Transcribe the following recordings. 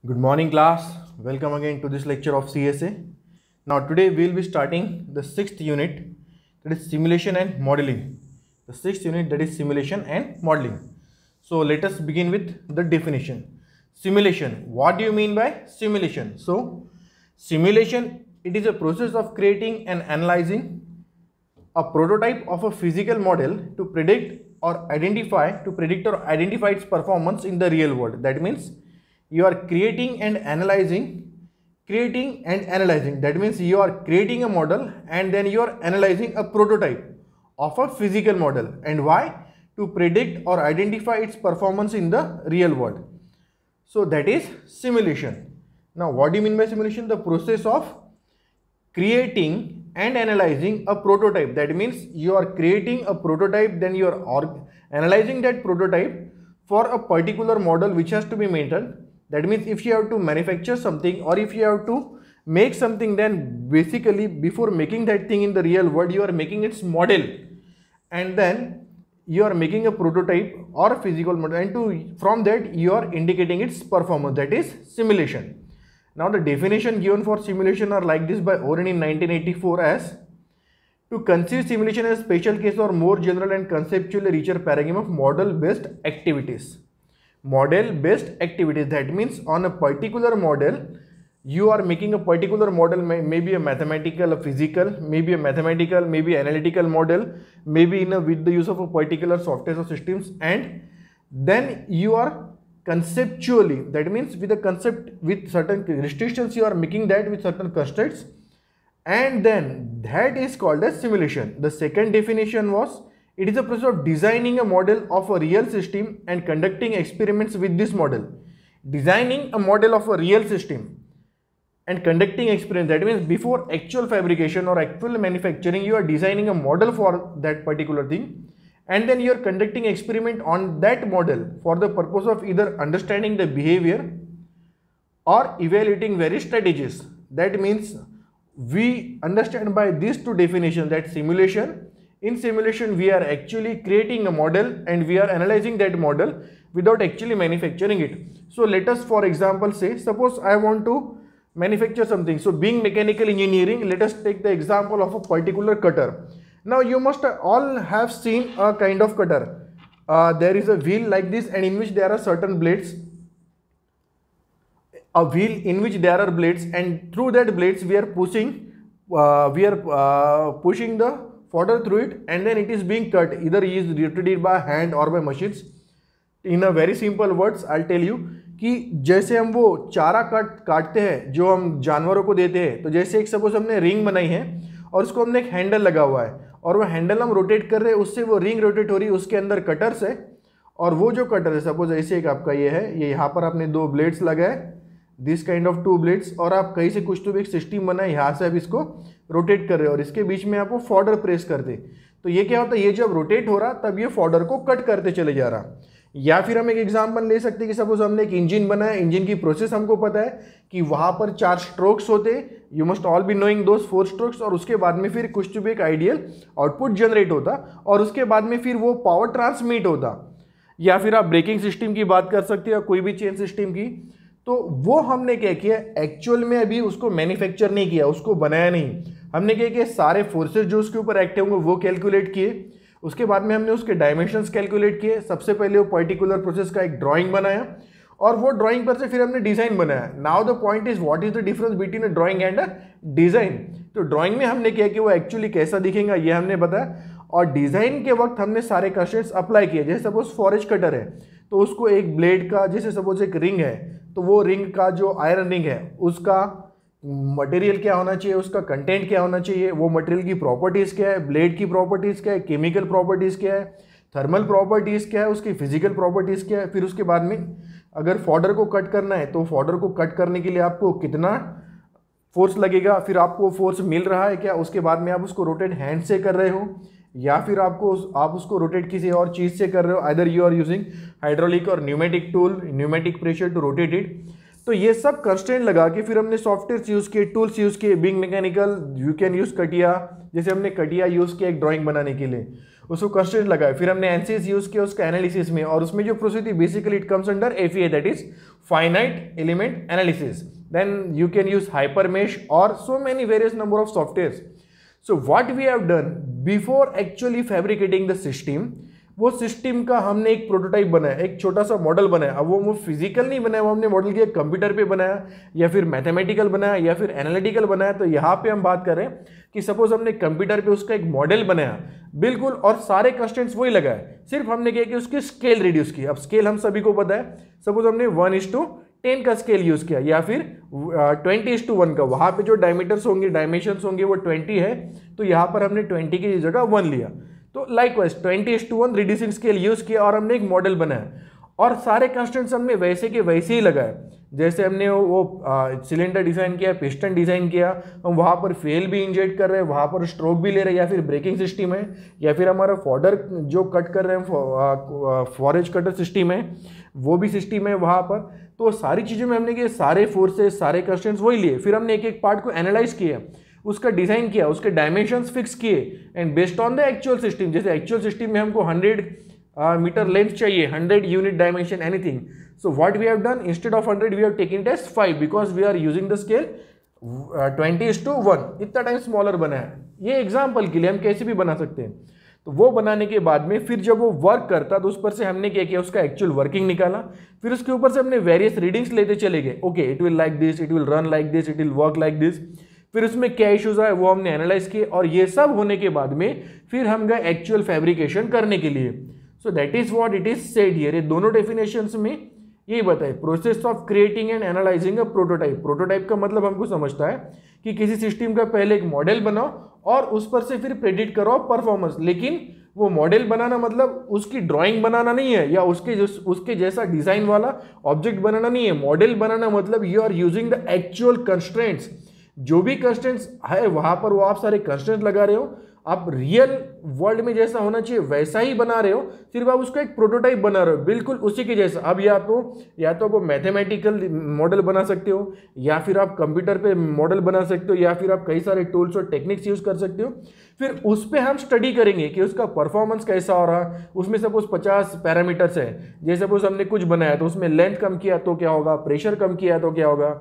Good morning, class. Welcome again to this lecture of CSA. Now, today we will be starting the sixth unit, that is simulation and modeling. The sixth unit, that is simulation and modeling. So, let us begin with the definition. Simulation. What do you mean by simulation? So, simulation, it is a process of creating and analyzing a prototype of a physical model to predict or identify its performance in the real world. That means you are creating and analyzing. That means you are creating a model and then you are analyzing a prototype of a physical model. And why? To predict or identify its performance in the real world. So that is simulation. Now, what do you mean by simulation? The process of creating and analyzing a prototype. That means you are creating a prototype, then you are analyzing that prototype for a particular model which has to be maintained. That means if you have to manufacture something or if you have to make something, then basically before making that thing in the real world, you are making its model and then you are making a prototype or a physical model, and from that you are indicating its performance. That is simulation. Now the definition given for simulation are like this by Oren in 1984 as: to conceive simulation as a special case or more general and conceptually richer paradigm of model-based activities. Model-based activities, that means on a particular model, you are making a particular model, maybe a mathematical, a physical, maybe a mathematical, maybe analytical model, maybe with the use of a particular software or systems, and then you are conceptually, that means with a concept with certain restrictions, you are making that with certain constraints, and then that is called as simulation. The second definition was, it is a process of designing a model of a real system and conducting experiments with this model. Designing a model of a real system and conducting experiments, that means before actual fabrication or actual manufacturing, you are designing a model for that particular thing, and then you are conducting experiment on that model for the purpose of either understanding the behavior or evaluating various strategies. That means we understand by these two definitions that in simulation we are actually creating a model and we are analyzing that model without actually manufacturing it. So let us for example say, suppose I want to manufacture something. So being mechanical engineering, let us take the example of a particular cutter. Now you must all have seen a kind of cutter. There is a wheel like this, and in which there are certain blades. A wheel in which there are blades, and through that blades we are pushing the fodder through it, and then it is being cut. Either it is rotated by hand or by machines. In a very simple words, I'll tell you कि जैसे हम वो चारा काटते हैं जो हम जानवरों को देते हैं, तो जैसे एक सपोज हमने रिंग बनाई है और उसको हमने एक हैंडल लगा हुआ है और वो हैंडल हम रोटेट कर रहे हैं, उससे वो रिंग रोटेट हो रही है, उसके अंदर कटर्स है, और वो जो कटर है सपोज ऐसे एक आपका ये है, ये यहाँ पर आपने दो ब्लेड्स लगाए, this kind of two blades, और आप कहीं से कुछ तो भी एक सिस्टम बनाए, यहाँ से आप इसको रोटेट कर रहे हो और इसके बीच में आप वो फॉर्डर प्रेस करते, तो ये क्या होता है, ये जब रोटेट हो रहा तब ये फॉर्डर को कट करते चले जा रहा. या फिर हम एक एग्जांपल ले सकते हैं कि सपोज हमने एक इंजन बनाया, इंजन की प्रोसेस हमको पता है कि वहाँ पर 4 स्ट्रोक्स होते, you must all be knowing those 4 strokes, और उसके बाद में फिर कुछ तो भी एक आइडियल आउटपुट जनरेट होता और उसके बाद में फिर वो पावर ट्रांसमिट होता. या फिर आप ब्रेकिंग सिस्टम की बात कर सकते हो, कोई भी चेन सिस्टम की, तो वो हमने क्या किया, एक्चुअल में अभी उसको मैन्युफैक्चर नहीं किया, उसको बनाया नहीं, हमने क्या किया, सारे फोर्सेस जो उसके ऊपर एक्ट होंगे वो कैलकुलेट किए, उसके बाद में हमने उसके डायमेंशंस कैलकुलेट किए, सबसे पहले वो पर्टिकुलर प्रोसेस का एक ड्राइंग बनाया और वो ड्राइंग पर से फिर हमने डिजाइन बनाया. Now the point is what is the difference between a drawing and a design. तो ड्राइंग में हमने किया कि वो एक्चुअली कैसा दिखेगा ये हमने बताया, और डिजाइन के वक्त हमने सारे कंस्ट्रेंट्स अप्लाई किए. जैसे सपोज फॉरेज कटर है तो उसको एक ब्लेड का, जैसे सपोज एक रिंग है तो वो रिंग का जो आयरन रिंग है उसका मटेरियल क्या होना चाहिए, उसका कंटेंट क्या होना चाहिए, वो मटेरियल की प्रॉपर्टीज़ क्या है, ब्लेड की प्रॉपर्टीज़ क्या है, केमिकल प्रॉपर्टीज़ क्या है, थर्मल प्रॉपर्टीज़ क्या है, उसकी फिजिकल प्रॉपर्टीज़ क्या है. फिर उसके बाद में अगर फॉर्डर को कट करना है तो फॉर्डर को कट करने के लिए आपको कितना फोर्स लगेगा, फिर आपको फोर्स मिल रहा है क्या, उसके बाद में आप उसको रोटेट हैंड से कर रहे हो या फिर आप उसको रोटेट किसी और चीज़ से कर रहे हो, either you are using hydraulic और pneumatic tool, pneumatic pressure to rotate it. तो ये सब कंस्ट्रेंट लगा के फिर हमने सॉफ्टवेयर यूज़ किए, टूल्स यूज़ किए. Being mechanical you can use CATIA, जैसे हमने कटिया यूज़ किया एक ड्राइंग बनाने के लिए, उसको कंस्ट्रेंट लगाए, फिर हमने एनसीएस यूज़ किया उसका एनालिसिस में, और उसमें जो प्रोसेस थी basically it comes under FEA, that is finite element analysis. Then you can use hypermesh or so many various number of softwares. So what we have done before actually fabricating the system, वो system का हमने एक prototype बनाया, एक छोटा सा model बनाया. अब वो फिजिकल नहीं बनाया, वो हमने मॉडल किया कंप्यूटर पे बनाया या फिर मैथमेटिकल बनाया या फिर एनालिटिकल बनाया. तो यहाँ पे हम बात करें कि सपोज हमने कंप्यूटर पे उसका एक मॉडल बनाया बिल्कुल, और सारे कंस्टेंट्स वही लगाए, सिर्फ हमने क्या कि उसकी स्केल रिड्यूस की. अब स्केल हम सभी को पता है, सपोज हमने 1:10 का स्केल यूज किया या फिर 20:1 का. वहां पे जो डायमीटर्स होंगे, डायमेंशंस होंगे वो 20 है, तो यहाँ पर हमने 20 की जगह 1 लिया. तो लाइकवाइज 20:1 रिड्यूसिंग स्केल यूज किया और हमने एक मॉडल बनाया, और सारे कंस्टेंट्स हमने वैसे के वैसे ही लगाए. जैसे हमने वो सिलेंडर डिजाइन किया, पिस्टन डिजाइन किया, हम वहाँ पर फेल भी इंजेक्ट कर रहे हैं, वहाँ पर स्ट्रोक भी ले रहे हैं, या फिर ब्रेकिंग सिस्टम है, या फिर हमारा फॉर्डर जो कट कर रहे हैं फॉरेज कटर सिस्टम है, वो भी सिस्टम है वहाँ पर. तो सारी चीज़ों में हमने किए, सारे फोर्सेस सारे कंस्टेंट्स वही लिए, फिर हमने एक एक पार्ट को एनालाइज किया, उसका डिजाइन किया, उसके डायमेंशंस फिक्स किए, and based on the actual system, जैसे एक्चुअल सिस्टम में हमको 100 मीटर लेंथ चाहिए, 100 unit dimension anything. So what we have done, instead of 100 we have taken test 5 because we are using the scale 20:1. इतना time smaller बना है. ये example के लिए हम कैसे भी बना सकते हैं. तो वो बनाने के बाद में फिर जब वो वर्क करता तो उस पर से हमने क्या किया, उसका एक्चुअल वर्किंग निकाला, फिर उसके ऊपर से हमने वेरियस रीडिंग्स लेते चले गए. Okay, it will like this, it will run like this, it will work like this. फिर उसमें क्या इश्यूज आए वो हमने एनालाइज किए, और ये सब होने के बाद में फिर हम गए एक्चुअल फैब्रिकेशन करने के लिए. सो that is what it is said here. ये दोनों डेफिनेशंस में यही बताए, process of creating and analysing a prototype. Prototype का मतलब हमको समझता है कि किसी सिस्टम का पहले एक मॉडल बनाओ और उस पर से फिर प्रेडिक्ट करो परफॉर्मेंस. लेकिन वो मॉडल बनाना मतलब उसकी ड्राइंग बनाना नहीं है, या उसके जैसा डिजाइन वाला ऑब्जेक्ट बनाना नहीं है. मॉडल बनाना मतलब you are using the actual constraints. जो भी कंस्ट्रेंट्स है वहां पर वो आप सारे कंस्ट्रेंट्स लगा रहे हो, आप रियल वर्ल्ड में जैसा होना चाहिए वैसा ही बना रहे हो, सिर्फ आप उसका एक प्रोटोटाइप बना रहे हो बिल्कुल उसी के जैसा. अब या तो वो मैथमेटिकल मॉडल बना सकते हो, या फिर आप कंप्यूटर पे मॉडल बना सकते हो, या फिर आप कई सारे टूल्स और टेक्निक्स यूज कर सकते हो. फिर उस पर हम स्टडी करेंगे कि उसका परफॉर्मेंस कैसा हो रहा. उसमें सपोज 50 पैरामीटर्स है, जैसे सपोज हमने कुछ बनाया तो उसमें लेंथ कम किया तो क्या होगा, प्रेशर कम किया तो क्या होगा.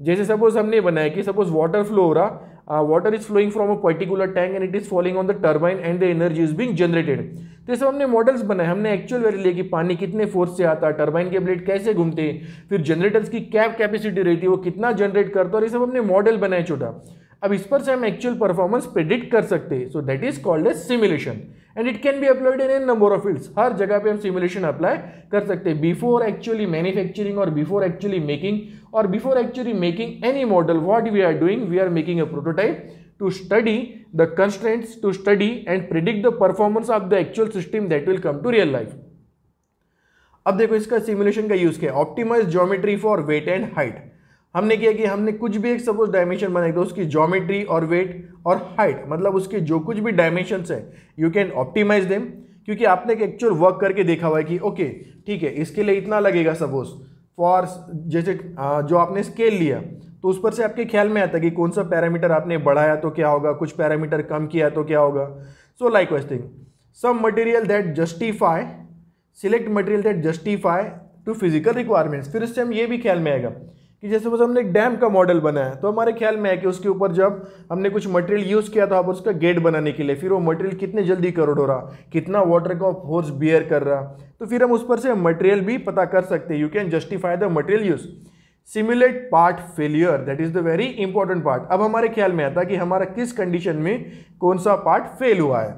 जैसे सपोज हमने बनाया कि सपोज वाटर फ्लो हो रहा, water is flowing from a particular tank and it is falling on the turbine and the energy is being generated. तो सब हमने मॉडल्स बनाए, हमने एक्चुअल वैल्यू लिए कि पानी कितने फोर्स से आता, टर्बाइन के ब्लेड कैसे घूमते, फिर जनरेटर्स की क्या कैपेसिटी रहती है, वो कितना जनरेट करता, और ये सब हमने मॉडल बनाए छोटा. अब इस पर से हम एक्चुअल परफॉर्मेंस प्रेडिक्ट कर सकते हैं. So that is called as simulation, and it can be applied in an number of fields. हर जगह पे हम सिमुलेशन अप्लाई कर सकते हैं बिफोर एक्चुअली मैन्युफैक्चरिंग, और बिफोर एक्चुअली मेकिंग, और before actually making any model. What we are doing, we are making a prototype to study the constraints, to study and predict the performance of the actual system that will come to real life. अब देखो इसका simulation का use किया, optimize geometry for weight and height. हमने किया कि हमने कुछ भी एक सपोज डायमेंशन बनाई तो उसकी ज्योमेट्री और वेट और हाइट, मतलब उसके जो कुछ भी डायमेंशंस है यू कैन ऑप्टिमाइज देम. क्योंकि आपने एक एक्चुअल वर्क करके देखा हुआ है कि ओके ठीक है इसके लिए इतना लगेगा, सपोज फॉर जैसे जो आपने स्केल लिया तो उस पर से आपके ख्याल में आता है कि कौन सा पैरामीटर आपने बढ़ाया तो क्या होगा, कुछ पैरामीटर कम किया तो क्या होगा. So likewise thing, some material that justify, select material that justify to physical requirements. फिर इससे हम ये भी ख्याल में आएगा कि जैसे बस हमने एक डैम का मॉडल बनाया तो हमारे ख्याल में है कि उसके ऊपर जब हमने कुछ मटेरियल यूज़ किया तो आप उसका गेट बनाने के लिए, फिर वो मटेरियल कितने जल्दी करोड़ हो रहा, कितना वाटर का फोर्स बियर कर रहा, तो फिर हम उस पर से मटेरियल भी पता कर सकते हैं. You can justify the material use. Simulate part failure, that is the very important part. अब हमारे ख्याल में आता है कि हमारा किस कंडीशन में कौन सा पार्ट फेल हुआ है,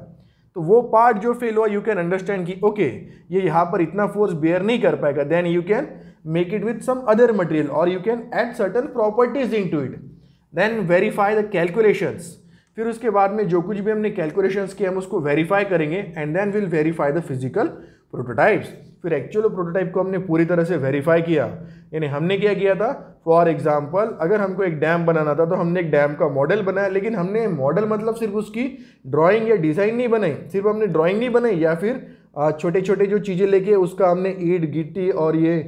तो वो पार्ट जो फेल हुआ यू कैन अंडरस्टैंड कि ओके ये यहाँ पर इतना फोर्स बेयर नहीं कर पाएगा, then you can make it with some other material और you can add certain properties into it. Then verify the calculations. फिर उसके बाद में जो कुछ भी हमने कैलकुलेशंस किए हम उसको वेरीफाई करेंगे and then will verify the physical prototypes. फिर एक्चुअल प्रोटोटाइप को हमने पूरी तरह से वेरीफाई किया. यानी हमने क्या किया था, फॉर एग्जांपल अगर हमको एक डैम बनाना था तो हमने एक डैम का मॉडल बनाया, लेकिन हमने मॉडल मतलब सिर्फ उसकी ड्राइंग या डिज़ाइन नहीं बनाई, सिर्फ हमने ड्राइंग नहीं बनाई या फिर छोटे छोटे जो चीज़ें लेके उसका हमने ईंट गिट्टी और ये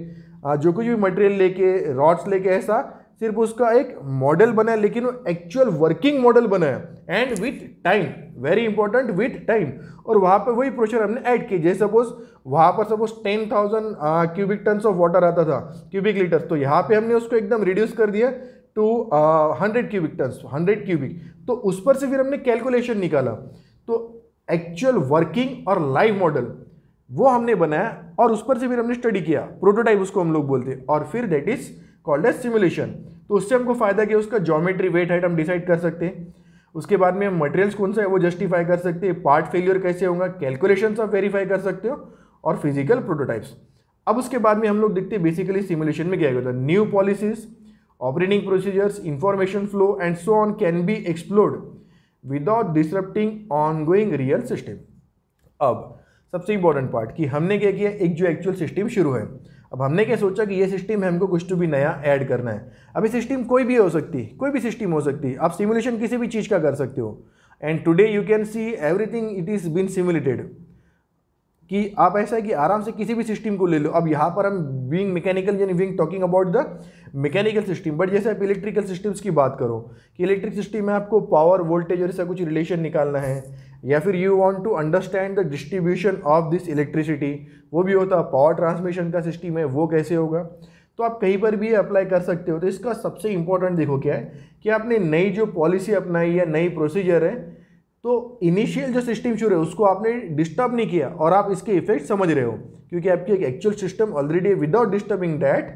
जो कुछ भी मटेरियल लेके रॉड्स लेके ऐसा सिर्फ उसका एक मॉडल बना है, लेकिन वो एक्चुअल वर्किंग मॉडल बना है and with time, very important, with time. और वहाँ पे वही प्रोसीजर हमने ऐड की, जैसे सपोज वहाँ पर suppose 10,000 cubic tons of water आता था, क्यूबिक लीटर्स, तो यहाँ पे हमने उसको एकदम रिड्यूस कर दिया टू 100 क्यूबिक टन्स, 100 क्यूबिक। तो उस पर से फिर हमने कैलकुलेशन निकाला, तो एक्चुअल वर्किंग और लाइव मॉडल वो हमने बनाया और उस पर से फिर हमने स्टडी किया, प्रोटोटाइप उसको हम लोग बोलते हैं, और फिर that is called as simulation. तो उससे हमको फायदा क्या, उसका ज्योमेट्री, वेट, हाइट हम डिसाइड कर सकते हैं। उसके बाद में हम मटेरियल्स कौन सा है वो जस्टिफाई कर सकते हैं, पार्ट फेलियर कैसे होगा, कैलकुलेशंस आप वेरीफाई कर सकते हो, और फिजिकल प्रोटोटाइप्स। अब उसके बाद में हम लोग देखते हैं बेसिकली सिमुलेशन में क्या होता है। New policies, operating procedures, information flow and so on can be explored without disrupting ongoing real system. अब सबसे इंपॉर्टेंट पार्ट कि हमने क्या किया, एक जो एक्चुअल सिस्टम शुरू है, अब हमने क्या सोचा कि ये सिस्टम है, हमको कुछ तो भी नया ऐड करना है। अब ये सिस्टम कोई भी हो सकती है, कोई भी सिस्टम हो सकती है, आप सिमुलेशन किसी भी चीज़ का कर सकते हो। And today you can see everything it is been simulated, कि आप ऐसा है कि आराम से किसी भी सिस्टम को ले लो। अब यहाँ पर हम बीइंग मैकेनिकल यानी being talking about the mechanical system, but जैसे आप इलेक्ट्रिकल सिस्टम्स की बात करो कि इलेक्ट्रिक सिस्टम में आपको पावर, वोल्टेज और ऐसा कुछ रिलेशन निकालना है, या फिर you want to understand the distribution of this electricity, वो भी होता है। पावर ट्रांसमिशन का सिस्टम है, वो कैसे होगा, तो आप कहीं पर भी अप्लाई कर सकते हो। तो इसका सबसे इंपॉर्टेंट देखो क्या है कि आपने नई जो पॉलिसी अपनाई या नई प्रोसीजर है, तो इनिशियल जो सिस्टम शुरू है उसको आपने डिस्टर्ब नहीं किया और आप इसके इफेक्ट समझ रहे हो, क्योंकि आपकी एक एक्चुअल सिस्टम ऑलरेडी है। Without disturbing that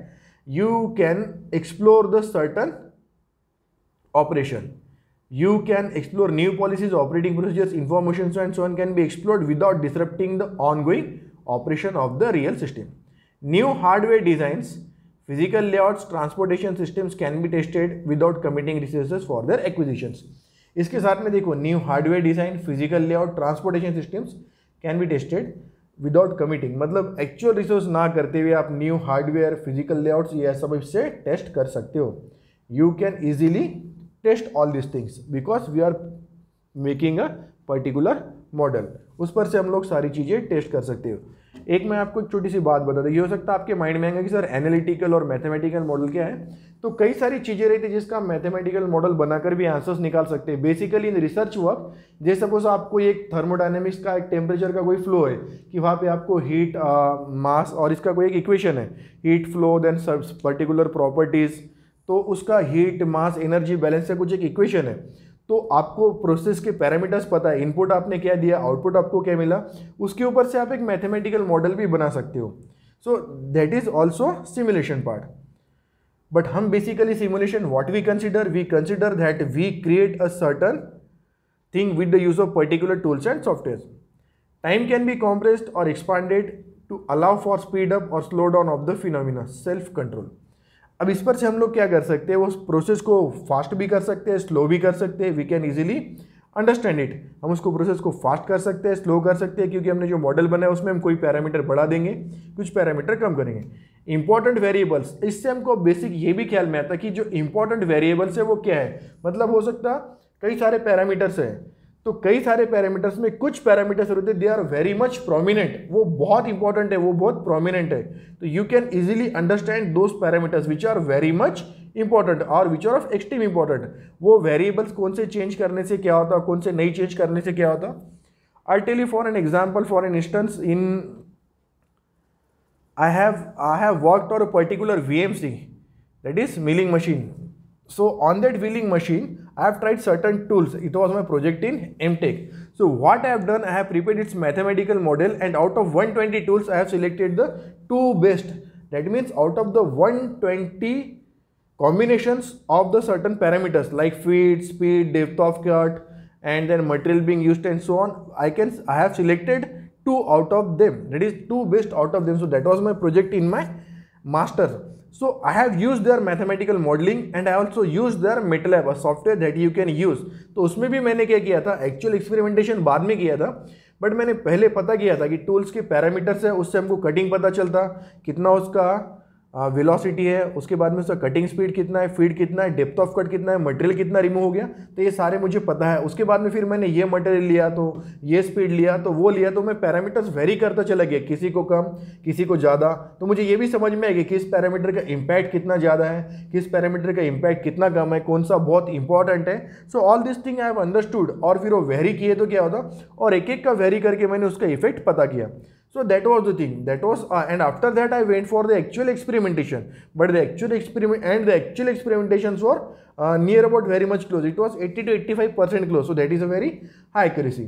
you can explore the certain operation, you can explore new policies, operating procedures, information and so on can be explored without disrupting the ongoing operation of the real system. New hardware designs, physical layouts, transportation systems can be tested without committing resources for their acquisitions. इसके साथ में देखो, new hardware design, physical layout, transportation systems can be tested without committing, मतलब actual resource ना करते हुए आप new hardware, physical layouts ये सब इससे टेस्ट कर सकते हो। You can easily test all this things because we are making a particular model, उस पर से हम लोग सारी चीज़ें टेस्ट कर सकते हो। एक मैं आपको एक छोटी सी बात बता दूं, ये हो सकता है आपके माइंड में आएगा कि सर एनालिटिकल और मैथमेटिकल मॉडल क्या है, तो कई सारी चीज़ें रहती है जिसका मैथमेटिकल मॉडल बनाकर भी आंसर्स निकाल सकते हैं। बेसिकली इन रिसर्च वर्क, जैसे सपोज आपको एक थर्मोडायनेमिक्स का एक टेम्परेचर का कोई फ्लो है कि वहाँ पे आपको हीट, मास और इसका कोई एक इक्वेशन है, heat flow then particular properties, तो उसका हीट मास एनर्जी बैलेंस से कुछ एक इक्वेशन है, तो आपको प्रोसेस के पैरामीटर्स पता है, इनपुट आपने क्या दिया, आउटपुट आपको क्या मिला, उसके ऊपर से आप एक मैथमेटिकल मॉडल भी बना सकते हो। So that is also simulation part. But हम basically simulation what we consider that we create a certain thing with the use of particular tools and software. Time can be compressed और expanded to allow for speed up और slow down of the phenomena, self control. अब इस पर से हम लोग क्या कर सकते हैं, वो प्रोसेस को फास्ट भी कर सकते हैं, स्लो भी कर सकते हैं। We can easily understand it, हम उसको प्रोसेस को फास्ट कर सकते हैं, स्लो कर सकते हैं, क्योंकि हमने जो मॉडल बनाया उसमें हम कोई पैरामीटर बढ़ा देंगे, कुछ पैरामीटर कम करेंगे। इंपॉर्टेंट वेरिएबल्स, इससे हमको बेसिक ये भी ख्याल में आता है कि जो इंपॉर्टेंट वेरिएबल्स है वो क्या है, मतलब हो सकता कई सारे पैरामीटर्स हैं, तो कई सारे पैरामीटर्स में कुछ पैरामीटर्स होते हैं they are very much prominent, वो बहुत इंपॉर्टेंट है, वो बहुत प्रोमिनेंट है, तो you can easily understand those parameters which are very much important और which are of extreme important. वो वेरिएबल्स कौन से चेंज करने से क्या होता, कौन से नहीं चेंज करने से क्या होता। I tell you for an example, for an instance, in I have worked on a particular VMC, that is milling machine. So on that milling machine, I have tried certain tools. It was my project in MTech. So what I have done, I have prepared its mathematical model, and out of 120 tools, I have selected the 2 best. That means out of the 120 combinations of the certain parameters like feed, speed, depth of cut, and then material being used and so on, I have selected 2 out of them, that is 2 best out of them. So that was my project in my master. So I have used their mathematical modeling and I also used their MATLAB, a software that you can use. तो उसमें भी मैंने क्या किया था, actual experimentation बाद में किया था, बट मैंने पहले पता किया था कि टूल्स के पैरामीटर्स है, उससे हमको कटिंग पता चलता, कितना उसका वेलोसिटी है, उसके बाद में उसका कटिंग स्पीड कितना है, फीड कितना है, डेप्थ ऑफ कट कितना है, मटेरियल कितना रिमूव हो गया, तो ये सारे मुझे पता है। उसके बाद में फिर मैंने ये मटेरियल लिया तो ये स्पीड लिया तो वो लिया, तो मैं पैरामीटर्स वेरी करता चला गया, किसी को कम किसी को ज़्यादा। तो मुझे ये भी समझ में आ गया किस पैरामीटर का इम्पैक्ट कितना ज़्यादा है, किस पैरामीटर का इम्पैक्ट कितना कम है, कौन सा बहुत इंपॉर्टेंट है। So all this thing I have understood, और फिर वो वेरी किए तो क्या होता, और एक एक का वेरी करके मैंने उसका इफेक्ट पता किया। So that was the thing. That was and after that I went for the actual experimentation. But the actual experimentations were near about very much close. It was 80 to 85% close. So that is a very high accuracy.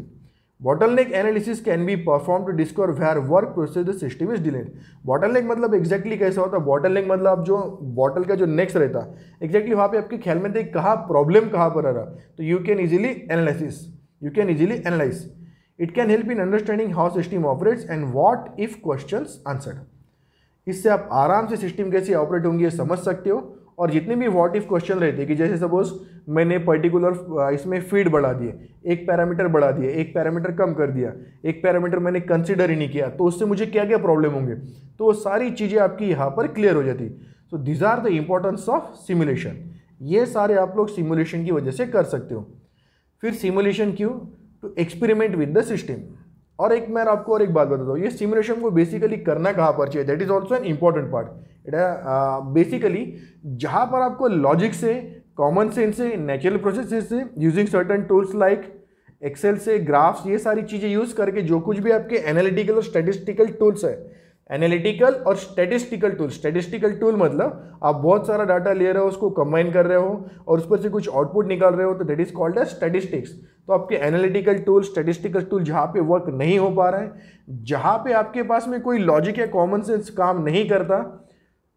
Bottleneck analysis can be performed to discover where work process the system is delayed. Bottleneck मतलब exactly कैसा होता है? Bottleneck मतलब जो bottle का जो next रहता है exactly वहाँ पे आपके ख्याल में थे कहाँ प्रॉब्लम कहाँ पर आ रहा, तो you can easily analyze. It can help in understanding how system operates and what if questions answered. इससे आप आराम से सिस्टम कैसे ऑपरेट होंगी ये समझ सकते हो। और जितने भी व्हाट इफ क्वेश्चन रहते हैं कि जैसे सपोज मैंने पर्टिकुलर इसमें फीड बढ़ा दिए, एक पैरामीटर बढ़ा दिए, एक पैरामीटर कम कर दिया, एक पैरामीटर मैंने कंसिडर ही नहीं किया, तो उससे मुझे क्या क्या प्रॉब्लम होंगे, तो वो सारी चीज़ें आपकी यहाँ पर क्लियर हो जाती। So this are the importance of simulation. ये सारे आप लोग सिमुलेशन की वजह से कर सकते हो। फिर सिमुलेशन क्यों? To experiment with the system. और एक मैं आपको और एक बात बताता हूँ, ये सिमुलेशन को बेसिकली करना कहाँ पर चाहिए, that is also an important part. It basically जहाँ पर आपको लॉजिक से, कॉमन सेंस से, नेचुरल प्रोसेस से, using certain tools like Excel से, ग्राफ्स, ये सारी चीज़ें यूज़ करके जो कुछ भी आपके एनालिटिकल और स्टैटिस्टिकल टूल्स है, एनालिटिकल और स्टैटिस्टिकल टूल मतलब आप बहुत सारा डाटा ले रहे हो, उसको कंबाइन कर रहे हो और उस पर से कुछ आउटपुट निकाल रहे हो, तो that is called as statistics. तो आपके एनालिटिकल टूल, स्टैटिस्टिकल टूल जहाँ पे वर्क नहीं हो पा रहा है, जहाँ पे आपके पास में कोई लॉजिक या कॉमन सेंस काम नहीं करता,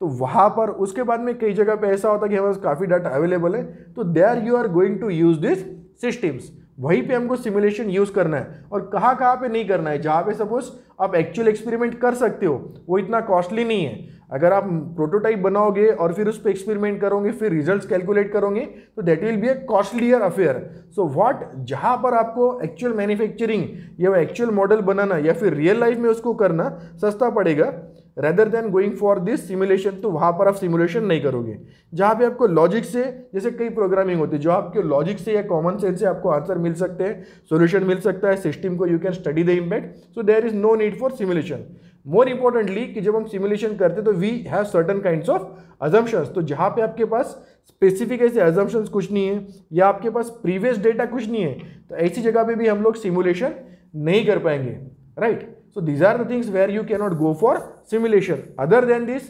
तो वहाँ पर उसके बाद में कई जगह पे ऐसा होता है कि हमारे पास काफ़ी डाटा अवेलेबल है, तो there you are going to use this systems. वहीं पे हमको सिमुलेशन यूज करना है। और कहाँ कहाँ पे नहीं करना है, जहाँ पे सपोज आप एक्चुअल एक्सपेरिमेंट कर सकते हो, वो इतना कॉस्टली नहीं है। अगर आप प्रोटोटाइप बनाओगे और फिर उस पर एक्सपेरिमेंट करोगे, फिर रिजल्ट्स कैलकुलेट करोगे, तो that will be A costlier affair. So what, जहाँ पर आपको एक्चुअल मैन्युफैक्चरिंग या एक्चुअल मॉडल बनाना या फिर रियल लाइफ में उसको करना सस्ता पड़ेगा, rather than going for this simulation, तो वहाँ पर आप सिमुलेशन नहीं करोगे। जहाँ पे आपको लॉजिक से, जैसे कई प्रोग्रामिंग होती है जो आपके लॉजिक से या कॉमन सेंस से आपको आंसर मिल सकते हैं, सॉल्यूशन मिल सकता है, सिस्टम को you can study the impact, so there is no need for simulation. More importantly कि जब हम सिमुलेशन करते हैं तो we have certain kinds of assumptions, तो जहाँ पे आपके पास स्पेसिफिक ऐसे अजम्पशंस कुछ नहीं है या आपके पास प्रीवियस डेटा कुछ नहीं है, तो ऐसी जगह पे भी हम लोग सिमुलेशन नहीं कर पाएंगे, right. So these are the things where you cannot go for simulation. Other than this,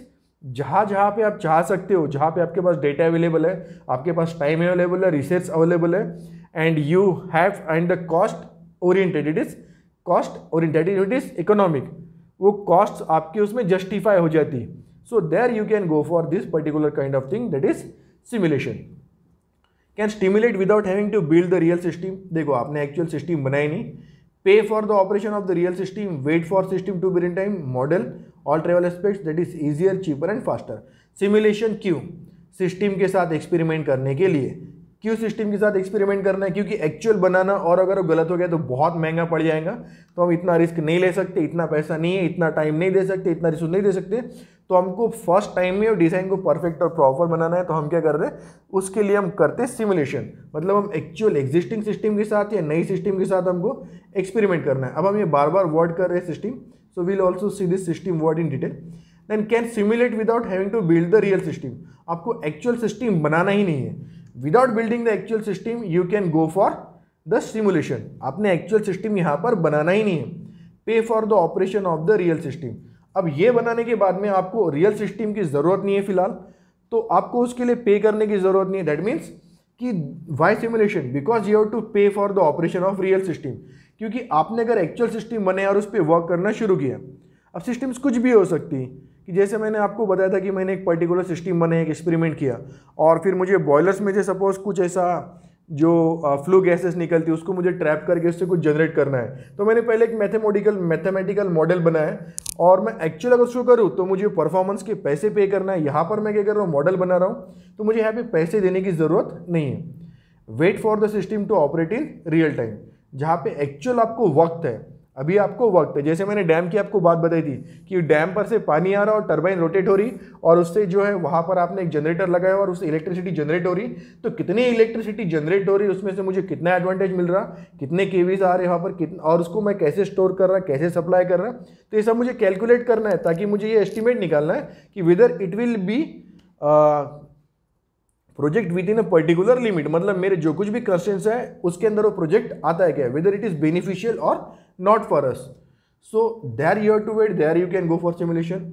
जहाँ जहाँ पे आप चाह सकते हो, जहाँ पे आपके पास डेटा अवेलेबल है, आपके पास टाइम अवेलेबल है, रिसर्च अवेलेबल है, and you have and the cost oriented, it is economic, वो कॉस्ट आपके उसमें जस्टिफाई हो जाती है। So there you can go for this particular kind of thing, that is simulation. Can stimulate without having to build the real system. देखो आपने actual system बनाई नहीं, pay for the operation of the real system, wait for system to be in time, model all trivial aspects, that is easier, cheaper and faster. Simulation क्यों? System के साथ experiment करने के लिए। क्यों सिस्टम के साथ एक्सपेरिमेंट करना है? क्योंकि एक्चुअल बनाना और अगर वो गलत हो गया तो बहुत महंगा पड़ जाएगा, तो हम इतना रिस्क नहीं ले सकते, इतना पैसा नहीं है, इतना टाइम नहीं दे सकते, इतना रिसोर्स नहीं दे सकते। तो हमको फर्स्ट टाइम में डिज़ाइन को परफेक्ट और प्रॉपर बनाना है, तो हम क्या कर रहे हैं, उसके लिए हम करते हैं सिमुलेशन। मतलब हम एक्चुअल एग्जिस्टिंग सिस्टम के साथ या नई सिस्टम के साथ हमको एक्सपेरिमेंट करना है। अब हम ये बार बार वर्ड कर रहे हैं system, so we'll also see this system word in detail. Then can simulate without having to build the real system. आपको एक्चुअल सिस्टम बनाना ही नहीं है। Without building the actual system you can go for the simulation. आपने actual system यहाँ पर बनाना ही नहीं है। Pay for the operation of the real system. अब ये बनाने के बाद में आपको रियल सिस्टम की ज़रूरत नहीं है फिलहाल, तो आपको उसके लिए पे करने की ज़रूरत नहीं है। दैट मीन्स कि why simulation, because you have to pay for the operation of real system. क्योंकि आपने अगर एक्चुअल सिस्टम बने और उस पर वर्क करना शुरू किया, अब सिस्टम्स कुछ भी हो सकती है, कि जैसे मैंने आपको बताया था कि मैंने एक पर्टिकुलर सिस्टम बने, एक एक्सपेरिमेंट किया, और फिर मुझे बॉयलर्स में से सपोज कुछ ऐसा जो फ्लू गैसेस निकलती है उसको मुझे ट्रैप करके उससे कुछ जनरेट करना है, तो मैंने पहले एक मैथमेटिकल मॉडल बनाया, और मैं एक्चुअल अगर शो करूँ तो मुझे परफॉर्मेंस के पैसे पे करना है। यहाँ पर मैं क्या कर रहा हूँ, मॉडल बना रहा हूँ, तो मुझे यहाँ पे पैसे देने की ज़रूरत नहीं है। Wait for the system to operate in real time, जहाँ पे एक्चुअल आपको वक्त है, अभी आपको वक्त है, जैसे मैंने डैम की आपको बात बताई थी कि डैम पर से पानी आ रहा और टरबाइन रोटेट हो रही और उससे जो है वहाँ पर आपने एक जनरेटर लगाया और उससे इलेक्ट्रिसिटी जनरेट हो रही, तो कितनी इलेक्ट्रिसिटी जनरेट हो रही, उसमें से मुझे कितना एडवांटेज मिल रहा, कितने केवीज आ रहे वहाँ पर, कितना, और उसको मैं कैसे स्टोर कर रहा, कैसे सप्लाई कर रहा, तो ये सब मुझे कैलकुलेट करना है ताकि मुझे ये एस्टिमेट निकालना है कि whether it will be project with in a particular limit, मतलब मेरे जो कुछ भी कंस्ट्रेंट्स है उसके अंदर वो प्रोजेक्ट आता है क्या, वेदर इट इज बेनिफिशियल और not for us. So there you have to wait, there you can go for simulation.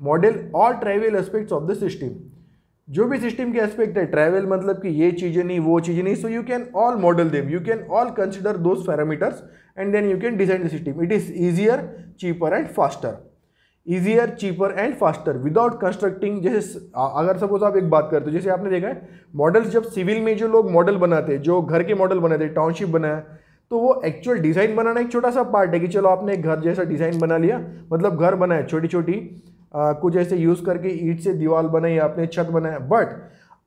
Model all trivial aspects of the system, जो भी सिस्टम के एस्पेक्ट है, ट्राइवल मतलब कि ये चीजें नहीं वो चीजें नहीं, so you can all model them, you can all consider those parameters and then you can design the system. It is easier, cheaper and faster. Easier, cheaper and faster without constructing. जैसे अगर suppose आप एक बात करते हो, जैसे आपने देखा है मॉडल्स, जब सिविल में जो लोग मॉडल बनाते हैं, जो घर के मॉडल बनाते हैं, टाउनशिप बनाया, तो वो एक्चुअल डिज़ाइन बनाना एक छोटा सा पार्ट है कि चलो आपने एक घर जैसा डिज़ाइन बना लिया, मतलब घर बनाया छोटी छोटी कुछ ऐसे यूज़ करके, ईंट से दीवार बनाई, आपने छत बनाया. बट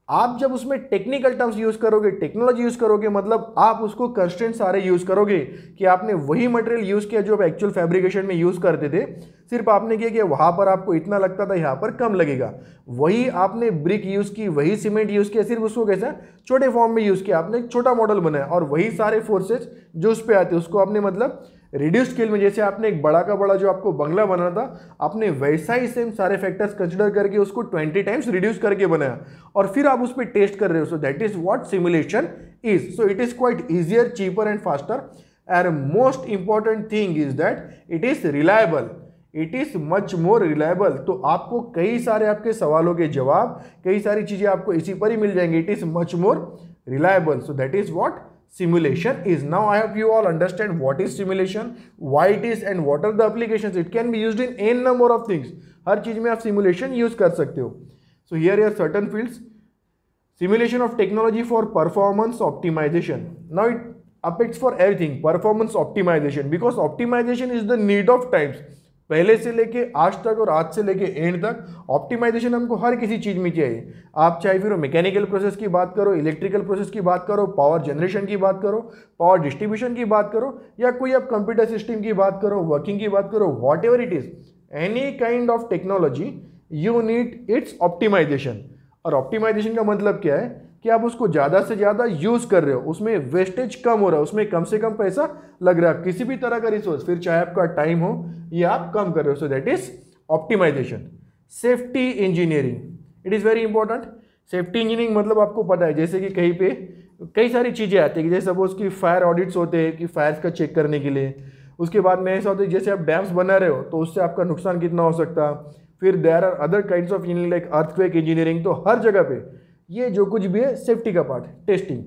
आप जब उसमें टेक्निकल टर्म्स यूज करोगे, टेक्नोलॉजी यूज करोगे, मतलब आप उसको कंस्ट्रेंट सारे यूज करोगे कि आपने वही मटेरियल यूज किया जो आप एक्चुअल फैब्रिकेशन में यूज करते थे, सिर्फ आपने किया कि वहां पर आपको इतना लगता था, यहाँ पर कम लगेगा. वही आपने ब्रिक यूज की, वही सीमेंट यूज किया, सिर्फ उसको कैसा छोटे फॉर्म में यूज किया, आपने एक छोटा मॉडल बनाया और वही सारे फोर्सेज जो उस पर आते उसको आपने मतलब रिड्यूस स्केल में, जैसे आपने एक बड़ा का बड़ा जो आपको बंगला बनाना था, आपने वैसा ही सेम सारे फैक्टर्स कंसिडर करके उसको 20 टाइम्स रिड्यूस करके बनाया और फिर आप उस पर टेस्ट कर रहे हो. So that is what simulation is. So it is quite easier, cheaper and faster, and most important thing is that it is reliable. It is much more reliable. तो आपको कई सारे आपके सवालों के जवाब, कई सारी चीजें आपको इसी पर ही मिल जाएंगे. It is much more reliable. So that is what simulation is. Now I hope you all understand what is simulation, why it is and what are the applications. It can be used in n number of things. हर चीज में आप simulation use कर सकते हो. So here are certain fields. Simulation of technology for performance optimization. Now it affects for everything. Performance optimization, because optimization is the need of times. पहले से लेके आज तक और आज से लेके एंड तक ऑप्टिमाइजेशन हमको हर किसी चीज में चाहिए. आप चाहे फिर मैकेनिकल प्रोसेस की बात करो, इलेक्ट्रिकल प्रोसेस की बात करो, पावर जनरेशन की बात करो, पावर डिस्ट्रीब्यूशन की बात करो, या कोई आप कंप्यूटर सिस्टम की बात करो, वर्किंग की बात करो, whatever it is, any kind of technology you need its optimization. और ऑप्टिमाइजेशन का मतलब क्या है कि आप उसको ज़्यादा से ज़्यादा यूज़ कर रहे हो, उसमें वेस्टेज कम हो रहा है, उसमें कम से कम पैसा लग रहा है, किसी भी तरह का रिसोर्स, फिर चाहे आपका टाइम हो, ये आप कम कर रहे हो. So that is optimization. Safety engineering, it is very important. Safety engineering मतलब आपको पता है, जैसे कि कहीं पे कई सारी चीज़ें आती है, जैसे सपोज कि फायर ऑडिट्स होते हैं कि फायर्स का चेक करने के लिए. उसके बाद में ऐसा होता है जैसे आप डैम्स बना रहे हो तो उससे आपका नुकसान कितना हो सकता. फिर there are other kinds of engineering like earthquake engineering. तो हर जगह पे ये जो कुछ भी है सेफ्टी का पार्ट, टेस्टिंग.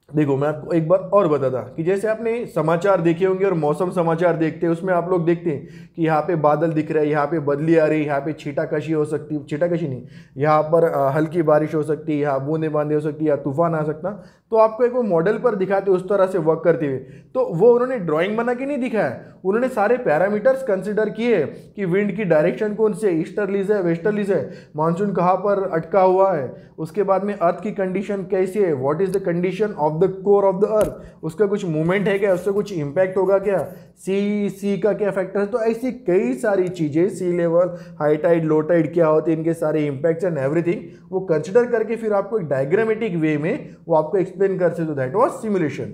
देखो मैं आपको एक बार और बताता कि जैसे आपने समाचार देखे होंगे और मौसम समाचार देखते हैं, उसमें आप लोग देखते हैं कि यहाँ पे बादल दिख रहा है, यहाँ पे बदली आ रही है, यहाँ पे छीटाकशी हो सकती है, छीटाकशी नहीं, यहाँ पर हल्की बारिश हो सकती है, यहाँ बूंदे बांदे हो सकती है, या तूफान आ सकता. तो आपको एक वो मॉडल पर दिखाते उस तरह से वर्क करते हुए. तो वो उन्होंने ड्राइंग बना के नहीं दिखाया, उन्होंने सारे पैरामीटर्स कंसिडर किए कि विंड की डायरेक्शन कौन से, ईस्टर्लीज है, वेस्टर्लीज है, मानसून कहाँ पर अटका हुआ है, उसके बाद में अर्थ की कंडीशन कैसी है, what is the condition of the core of the earth, उसका कुछ मूवमेंट है क्या, उससे कुछ इंपैक्ट होगा क्या, सी का क्या फैक्टर है. तो ऐसी कई सारी चीजें, sea level, high tide, low tide क्या होते हैं, इनके सारे इंपैक्ट्स एंड एवरीथिंग वो कंसिडर करके फिर आपको एक डायग्रामेटिक वे में वो आपको एक्सप्लेन कर सकते. तो that was simulation.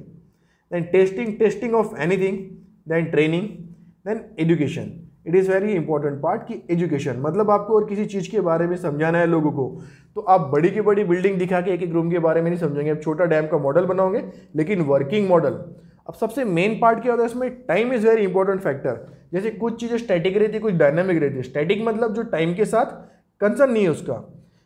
Then testing of anything, then training, then education. It is very important part कि एजुकेशन मतलब आपको और किसी चीज़ के बारे में समझाना है लोगों को, तो आप बड़ी की बड़ी बिल्डिंग दिखा के एक एक रूम के बारे में नहीं समझेंगे. आप छोटा डैम का मॉडल बनाओगे, लेकिन वर्किंग मॉडल. अब सबसे मेन पार्ट क्या होता है इसमें, time is very important factor. जैसे कुछ चीज़ें स्टैटिक रहती है, कुछ डायनामिक रहती है. स्टैटिक मतलब जो टाइम के साथ कंसर्न नहीं है उसका,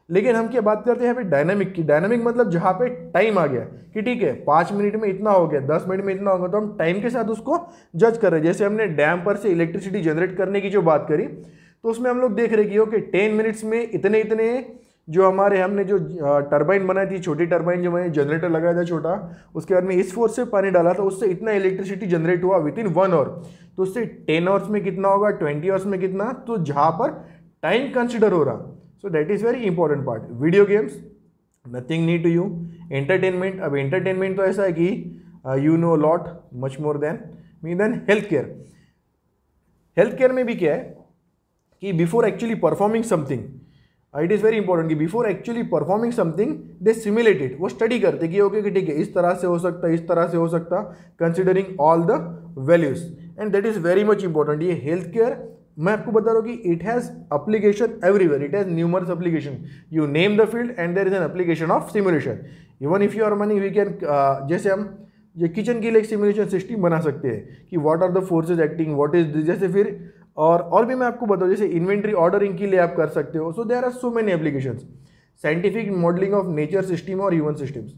लेकिन हम क्या बात करते हैं यहाँ पे डायनामिक की. डायनामिक मतलब जहाँ पे टाइम आ गया कि ठीक है 5 मिनट में इतना हो गया, 10 मिनट में इतना होगा, तो हम टाइम के साथ उसको जज कर रहे हैं. जैसे हमने डैम पर से इलेक्ट्रिसिटी जनरेट करने की जो बात करी, तो उसमें हम लोग देख रहे कि ओके 10 मिनट्स में इतने इतने जो हमारे हमने जो टरबाइन बनाई थी, छोटी टरबाइन जो मैंने जनरेटर लगाया था छोटा, उसके बाद में इस फोर्स से पानी डाला था, उससे इतना इलेक्ट्रिसिटी जनरेट हुआ विद इन 1 आवर. तो उससे 10 आवर्स में कितना होगा, 20 आवर्स में कितना, तो जहाँ पर टाइम कंसिडर हो रहा. So that is very important part. Video games, nothing new to you. Entertainment, अब entertainment तो ऐसा है कि you know a lot, much more than mean then health care में भी क्या है कि before actually performing something, it is very important कि before actually performing something they simulate it, वो स्टडी करते कि ओके कि ठीक है इस तरह से हो सकता, इस तरह से हो सकता, considering all the values, and that is very much important. ये हेल्थ केयर मैं आपको बता रहा हूँ कि it has application everywhere, it has numerous application, you name the field and there is an application of simulation. Even if you are money we can, जैसे हम ये किचन के लिए एक सिमुलेशन सिस्टम बना सकते हैं कि what are the forces acting, what is, जैसे फिर और भी मैं आपको बताऊँ, जैसे इन्वेंट्री ऑर्डरिंग के लिए आप कर सकते हो। So there are so many applications, scientific modeling of nature system और ह्यूमन सिस्टम्स।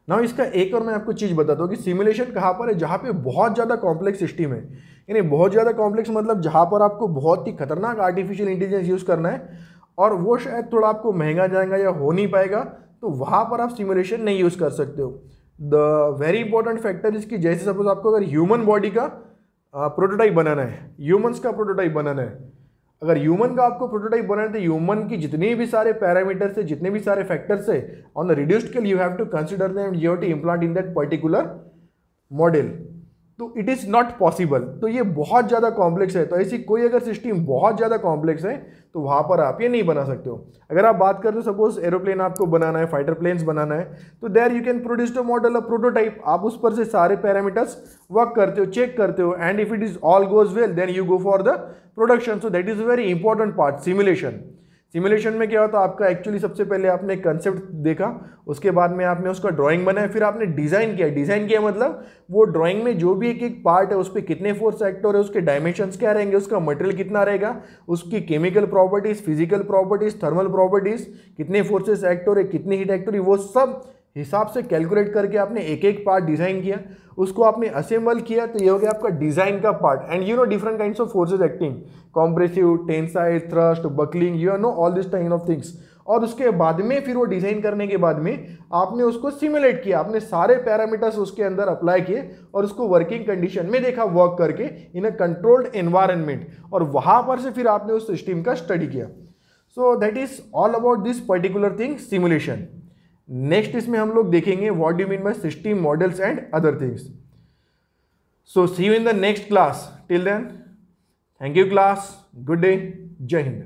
नाउ इसका एक और मैं आपको चीज़ बताता हूँ कि सिमुलेशन कहाँ पर है, जहाँ पे बहुत ज़्यादा कॉम्प्लेक्स सिस्टम है, यानी बहुत ज़्यादा कॉम्प्लेक्स मतलब जहाँ पर आपको बहुत ही खतरनाक आर्टिफिशियल इंटेलिजेंस यूज़ करना है और वो शायद थोड़ा आपको महंगा जाएगा या हो नहीं पाएगा, तो वहाँ पर आप सिमुलेशन नहीं यूज़ कर सकते हो। द वेरी इंपॉर्टेंट फैक्टर इसकी, जैसे सपोज आपको अगर ह्यूमन बॉडी का प्रोटोटाइप बनाना है, ह्यूमन्स का प्रोटोटाइप बनाना है, अगर ह्यूमन का आपको प्रोटोटाइप बनाना है तो ह्यूमन की जितने भी सारे पैरामीटर्स है, जितने भी सारे फैक्टर्स है on the reduced scale, you have to consider them, you have to implant in that particular model, तो इट इज़ नॉट पॉसिबल। तो ये बहुत ज़्यादा कॉम्प्लेक्स है, तो ऐसी कोई अगर सिस्टम बहुत ज़्यादा कॉम्प्लेक्स है तो वहाँ पर आप ये नहीं बना सकते हो। अगर आप बात करते हो सपोज एरोप्लेन आपको बनाना है, फाइटर प्लेन्स बनाना है, तो there you can produce a model, a prototype, आप उस पर से सारे पैरामीटर्स वर्क करते हो, चेक करते हो, and if it is all goes well then you go for the production. So that is a very important part simulation. Simulation में क्या होता है, आपका एक्चुअली सबसे पहले आपने कंसेप्ट देखा, उसके बाद में आपने उसका ड्राइंग बनाया, फिर आपने डिज़ाइन किया। डिज़ाइन किया मतलब वो ड्राइंग में जो भी एक एक पार्ट है उस पर कितने फोर्स एक्टर है, उसके डायमेंशंस क्या रहेंगे, उसका मटेरियल कितना रहेगा, उसकी chemical properties, physical properties, thermal properties, कितने फोर्सेस एक्ट हो रहे, कितनी हीट एक्ट हो रही, वो सब हिसाब से कैलकुलेट करके आपने एक एक पार्ट डिज़ाइन किया, उसको आपने असेंबल किया, तो ये हो गया आपका डिज़ाइन का part. And you know different kinds of forces acting, compressive, tensile, thrust, buckling, you know all this kind of things. और उसके बाद में फिर वो डिज़ाइन करने के बाद में आपने उसको सिमुलेट किया, आपने सारे पैरामीटर्स उसके अंदर अप्लाई किए और उसको वर्किंग कंडीशन में देखा वर्क करके इन अ कंट्रोल्ड एनवायरनमेंट, और वहाँ पर से फिर आपने उस सिस्टम का स्टडी किया। So that is all about this particular thing, simulation. Next इसमें हम लोग देखेंगे what do you mean by system models and other things. So see you in the next class, till then thank you class, good day, Jai Hind.